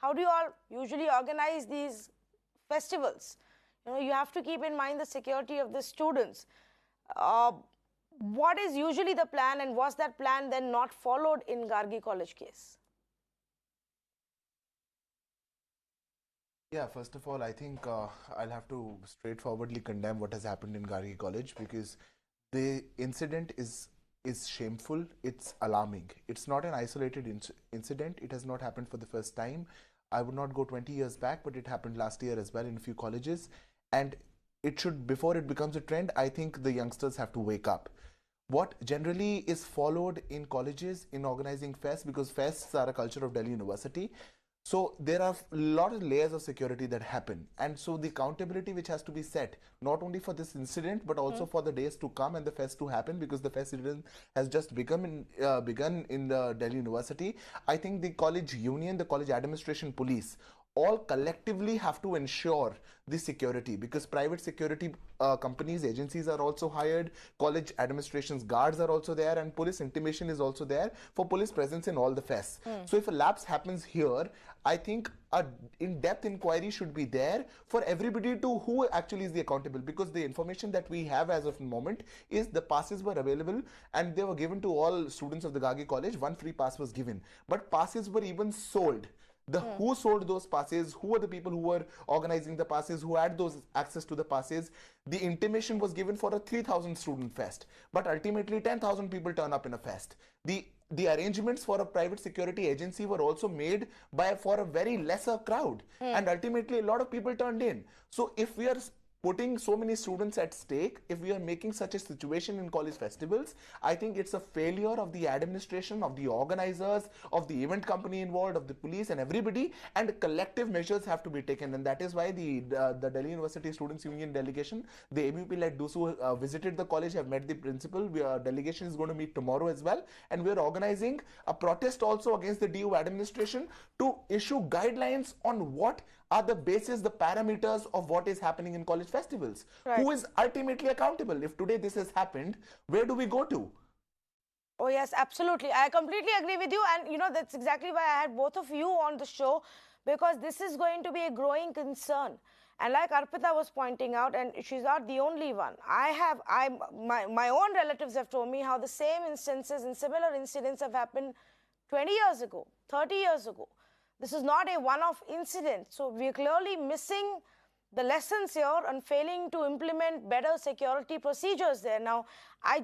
how do you all usually organize these festivals? You have to keep in mind the security of the students. What is usually the plan, and was that plan then not followed in Gargi College case? Yeah, first of all, I think I'll have to straightforwardly condemn what has happened in Gargi College, because the incident is shameful. It's alarming. It's not an isolated incident. It has not happened for the first time. I would not go 20 years back, but it happened last year as well in a few colleges. And it should, before it becomes a trend, I think the youngsters have to wake up. What generally is followed in colleges in organizing fests, because fests are a culture of Delhi University, so there are a lot of layers of security that happen, and so the accountability which has to be set not only for this incident but also for the days to come and the fest to happen, because the fest has just begun in the Delhi University. I think the college union, the college administration, police, all collectively have to ensure the security, because private security companies, agencies are also hired, college administration's guards are also there, and police intimation is also there for police presence in all the fests. So if a lapse happens here, I think a in-depth inquiry should be there for everybody to who actually is the accountable, because the information that we have as of the moment is the passes were available and they were given to all students of the Gargi College. One free pass was given, but passes were even sold. Who sold those passes, who were the people who were organizing the passes, who had those access to the passes. The intimation was given for a 3,000 student fest, but ultimately 10,000 people turn up in a fest. The arrangements for a private security agency were also made for a very lesser crowd, and ultimately a lot of people turned in. So if we are putting so many students at stake, if we are making such a situation in college festivals, I think it's a failure of the administration, of the organizers, of the event company involved, of the police and everybody, and collective measures have to be taken. And that is why the Delhi University Students Union delegation, the ABVP-led DUSU, visited the college, have met the principal. Delegation is going to meet tomorrow as well, and we are organizing a protest also against the DU administration to issue guidelines on what are the basis, the parameters of what is happening in college festivals. Right. Who is ultimately accountable? If today this has happened, where do we go to? Oh yes, absolutely. I completely agree with you, and that's exactly why I had both of you on the show, because this is going to be a growing concern. And like Arpita was pointing out, and she's not the only one, my own relatives have told me how the same instances and similar incidents have happened 20 years ago, 30 years ago. This is not a one-off incident. So we are clearly missing the lessons here and failing to implement better security procedures there. Now, I